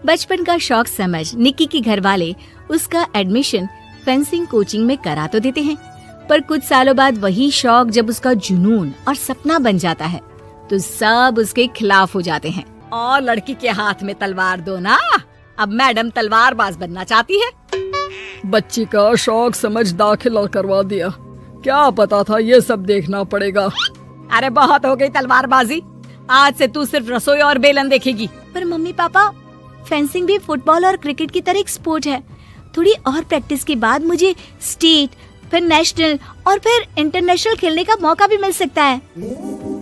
बचपन का शौक समझ निक्की के घर वाले उसका एडमिशन फेंसिंग कोचिंग में करा तो देते हैं, पर कुछ सालों बाद वही शौक जब उसका जुनून और सपना बन जाता है तो सब उसके खिलाफ हो जाते हैं। और लड़की के हाथ में तलवार दो ना, अब मैडम तलवारबाज बनना चाहती है। बच्ची का शौक समझ दाखिला करवा दिया, क्या पता था ये सब देखना पड़ेगा। अरे बहुत हो गई तलवारबाजी, आज से तू सिर्फ रसोई और बेलन देखेगी। पर मम्मी पापा, फेंसिंग भी फुटबॉल और क्रिकेट की तरह एक स्पोर्ट है। थोड़ी और प्रैक्टिस के बाद मुझे स्टेट, फिर नेशनल और फिर इंटरनेशनल खेलने का मौका भी मिल सकता है।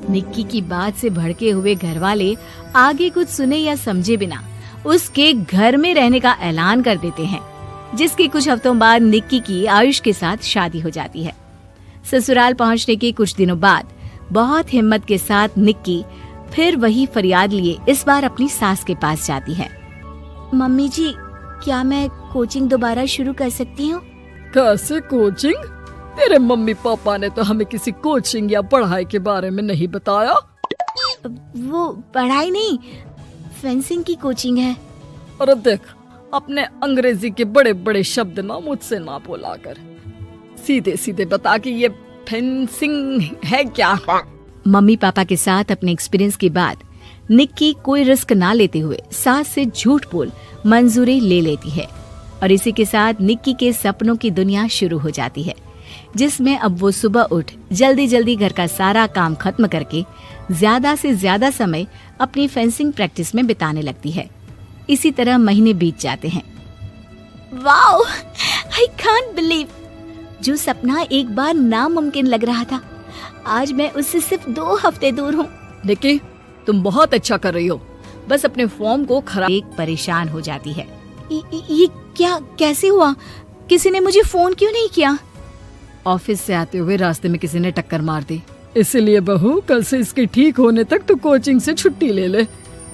निक्की की बात से भड़के हुए घर वाले आगे कुछ सुने या समझे बिना उसके घर में रहने का ऐलान कर देते हैं, जिसके कुछ हफ्तों बाद निक्की की आयुष के साथ शादी हो जाती है। ससुराल पहुंचने के कुछ दिनों बाद बहुत हिम्मत के साथ निक्की फिर वही फरियाद लिए इस बार अपनी सास के पास जाती है। मम्मी जी, क्या मैं कोचिंग दोबारा शुरू कर सकती हूँ? कैसे कोचिंग? तेरे मम्मी पापा ने तो हमें किसी कोचिंग या पढ़ाई के बारे में नहीं बताया। वो पढ़ाई नहीं, फेंसिंग की कोचिंग है। अरे देख, अपने अंग्रेजी के बड़े बड़े शब्द ना मुझसे ना बोला कर, सीधे सीधे बता कि ये फेंसिंग है क्या। मम्मी पापा के साथ अपने एक्सपीरियंस के बाद निक्की कोई रिस्क ना लेते हुए सास से झूठ बोल मंजूरी ले लेती है और इसी के साथ निक्की के सपनों की दुनिया शुरू हो जाती है, जिसमें अब वो सुबह उठ जल्दी जल्दी घर का सारा काम खत्म करके ज्यादा से ज्यादा समय अपनी फेंसिंग प्रैक्टिस में बिताने लगती है। इसी तरह महीने बीत जाते हैं। वाओ, आई कांट बिलीव, जो सपना एक बार नामुमकिन लग रहा था, आज मैं उससे सिर्फ 2 हफ्ते दूर हूँ। निक्की, तुम बहुत अच्छा कर रही हो, बस अपने फॉर्म को खराब। एक परेशान हो जाती है। ये क्या, कैसे हुआ? किसी ने मुझे फोन क्यों नहीं किया? ऑफिस से आते हुए रास्ते में किसी ने टक्कर मार दी, इसलिए बहू कल से इसके ठीक होने तक तो कोचिंग से छुट्टी ले ले,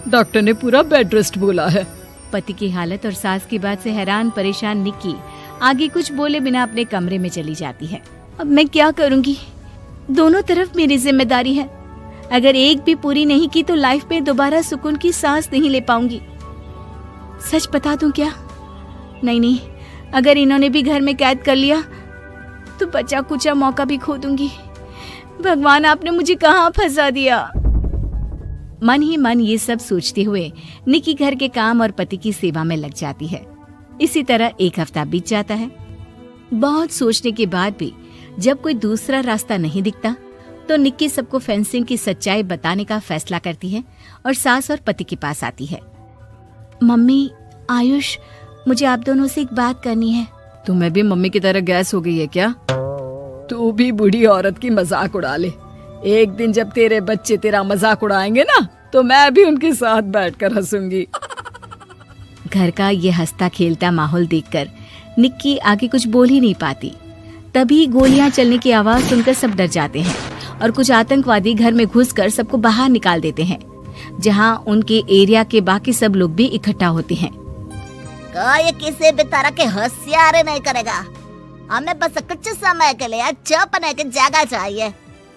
डॉक्टर ने पूरा बेड रेस्ट बोला है। पति की हालत और सास की बात से हैरान परेशान निक्की आगे कुछ बोले बिना अपने कमरे में चली जाती है। अब मैं क्या करूँगी? दोनों तरफ मेरी जिम्मेदारी है, अगर एक भी पूरी नहीं की तो लाइफ में दोबारा सुकून की सांस नहीं ले पाऊंगी। सच बता दूं क्या? नहीं, अगर इन्होंने भी घर में कैद कर लिया तो बचा कुचा मौका भी खो दूंगी। भगवान, आपने मुझे कहाँ फंसा दिया। मन ही मन ये सब सोचते हुए निक्की घर के काम और पति की सेवा में लग जाती है। इसी तरह 1 हफ्ता बीत जाता है। बहुत सोचने के बाद भी जब कोई दूसरा रास्ता नहीं दिखता तो निक्की सबको फेंसिंग की सच्चाई बताने का फैसला करती है और सास और पति के पास आती है। मम्मी, आयुष, मुझे आप दोनों से एक बात करनी है। तुम्हें भी मम्मी की तरह गैस हो गई है क्या? तू भी बूढ़ी औरत की मजाक उड़ा ले। एक दिन जब तेरे बच्चे तेरा मजाक उड़ाएंगे ना, तो मैं भी उनके साथ बैठकर हंसूंगी। घर का ये हंसता खेलता माहौल देखकर निक्की आगे कुछ बोल ही नहीं पाती। तभी गोलियां चलने की आवाज सुनकर सब डर जाते हैं और कुछ आतंकवादी घर में घुसकर सबको बाहर निकाल देते हैं, जहां उनके एरिया के बाकी सब लोग भी इकट्ठा होते हैं। ये किसी भी तरह के होशियारी नहीं करेगा, हमें बस कुछ समय के लिए चुप रहने की जगह चाहिए,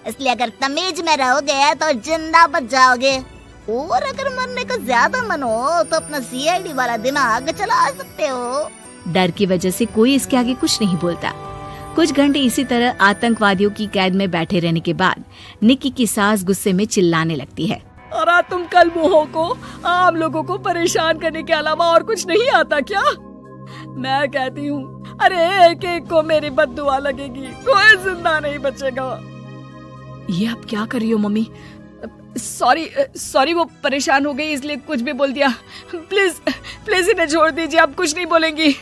इसलिए अगर तमीज में रहोगे तो जिंदा बच जाओगे, और अगर मरने का ज्यादा मन हो तो अपना सीआईडी वाला दिमाग चला सकते हो। डर की वजह से कोई इसके आगे कुछ नहीं बोलता। कुछ घंटे इसी तरह आतंकवादियों की कैद में बैठे रहने के बाद निक्की की सास गुस्से में चिल्लाने लगती है। अरे तुम कल मुँहों को आम लोगों को परेशान करने के अलावा और कुछ नहीं आता क्या? मैं कहती हूँ, अरे एक एक को मेरी बद्दुआ लगेगी, कोई जिंदा नहीं बचेगा। ये आप क्या कर रही हो मम्मी? सॉरी, वो परेशान हो गई इसलिए कुछ भी बोल दिया। प्लीज इन्हें छोड़ दीजिए, आप कुछ नहीं बोलेंगी।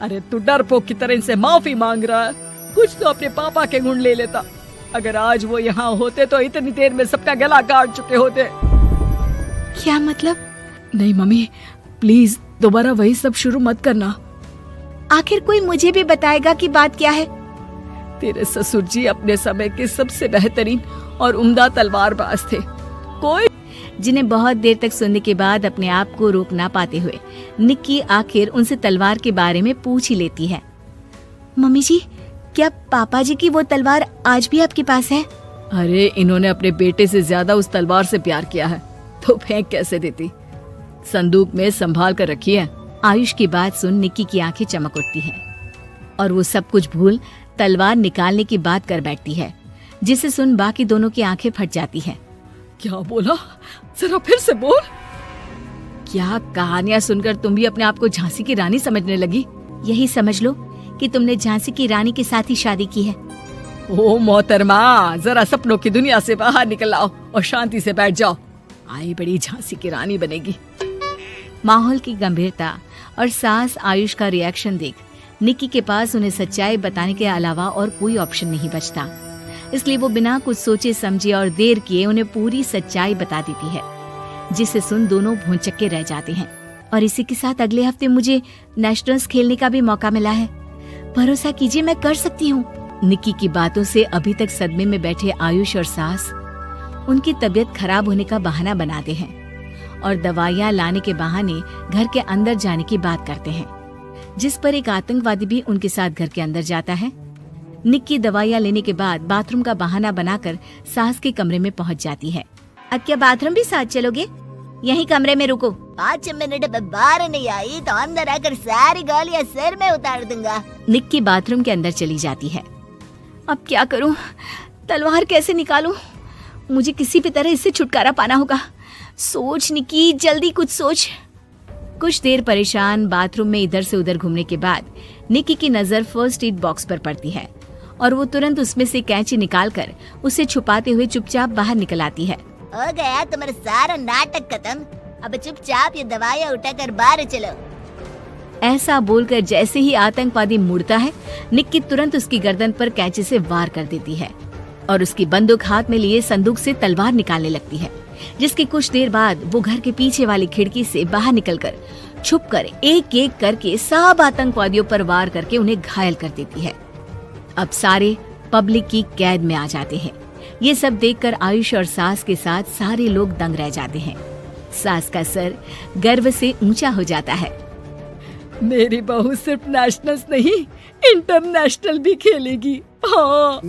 अरे तू डरपोक की तरह इनसे माफी मांग रहा है, कुछ तो अपने पापा के गुण ले लेता। अगर आज वो यहाँ होते तो इतनी देर में सबका गला काट चुके होते। क्या मतलब? नहीं मम्मी, प्लीज दोबारा वही सब शुरू मत करना। आखिर कोई मुझे भी बताएगा कि बात क्या है। तेरे ससुर जी अपने समय के सबसे बेहतरीन और उम्दा तलवारबाज थे, कोई जिन्हें बहुत देर तक सुनने के बाद अपने आप को रोक ना पाते हुए निक्की आखिर उनसे तलवार के बारे में पूछ ही लेती है। मम्मी जी, क्या पापा जी की वो तलवार आज भी आपके पास है? अरे इन्होंने अपने बेटे से ज्यादा उस तलवार से प्यार किया है, तो फेंक कैसे देती। संदूक में संभाल कर रखी है। आयुष की बात सुन निक्की की आंखें चमक उठती हैं और वो सब कुछ भूल तलवार निकालने की बात कर बैठती है, जिसे सुन बाकी दोनों की आंखें फट जाती हैं। क्या बोला? जरा फिर से बोल। क्या कहानियां सुनकर तुम भी अपने आप को झांसी की रानी समझने लगी? यही समझ लो कि तुमने झांसी की रानी के साथ ही शादी की है। ओ मोहतरमा, जरा सपनों की दुनिया से बाहर निकल आओ और शांति से बैठ जाओ। आई बड़ी झांसी की रानी बनेगी। माहौल की गंभीरता और सास आयुष का रिएक्शन देख निक्की के पास उन्हें सच्चाई बताने के अलावा और कोई ऑप्शन नहीं बचता, इसलिए वो बिना कुछ सोचे समझे और देर किए उन्हें पूरी सच्चाई बता देती है, जिसे सुन दोनों भौंचक्के रह जाते हैं। और इसी के साथ अगले हफ्ते मुझे नेशनल्स खेलने का भी मौका मिला है। भरोसा कीजिए मैं कर सकती हूँ। निक्की की बातों से अभी तक सदमे में बैठे आयुष और सास उनकी तबीयत खराब होने का बहाना बनाते हैं और दवाइयाँ लाने के बहाने घर के अंदर जाने की बात करते हैं, जिस पर एक आतंकवादी भी उनके साथ घर के अंदर जाता है। निक्की दवाइयाँ लेने के बाद बाथरूम का बहाना बनाकर सास के कमरे में पहुंच जाती है। अब क्या बाथरूम भी साथ चलोगे? यहीं कमरे में रुको। 5 मिनट में बाहर नहीं आई तो अंदर आकर सारी गालियाँ सिर में उतार दूंगा। निक्की बाथरूम के अंदर चली जाती है। अब क्या करूं? तलवार कैसे निकालूं? मुझे किसी भी तरह इससे छुटकारा पाना होगा। सोच निक्की, जल्दी कुछ सोच। कुछ देर परेशान बाथरूम में इधर से उधर घूमने के बाद निक्की की नजर फर्स्ट एड बॉक्स पर पड़ती है और वो तुरंत उसमें से कैंची निकालकर उसे छुपाते हुए चुपचाप बाहर निकल आती है। हो गया तुम्हारा सारा नाटक खत्म। अब चुपचाप ये दवाइयाँ उठाकर बाहर चलो। ऐसा बोलकर जैसे ही आतंकवादी मुड़ता है, निक्की तुरंत उसकी गर्दन पर कैंची से वार कर देती है और उसकी बंदूक हाथ में लिए संदूक से तलवार निकालने लगती है, जिसके कुछ देर बाद वो घर के पीछे वाली खिड़की से बाहर निकलकर छुपकर एक एक करके सब आतंकवादियों पर वार करके उन्हें घायल कर देती है। अब सारे पब्लिक की कैद में आ जाते हैं। ये सब देखकर आयुष और सास के साथ सारे लोग दंग रह जाते हैं। सास का सर गर्व से ऊंचा हो जाता है। मेरी बहू सिर्फ नेशनल्स नहीं, इंटरनेशनल भी खेलेगी। हाँ।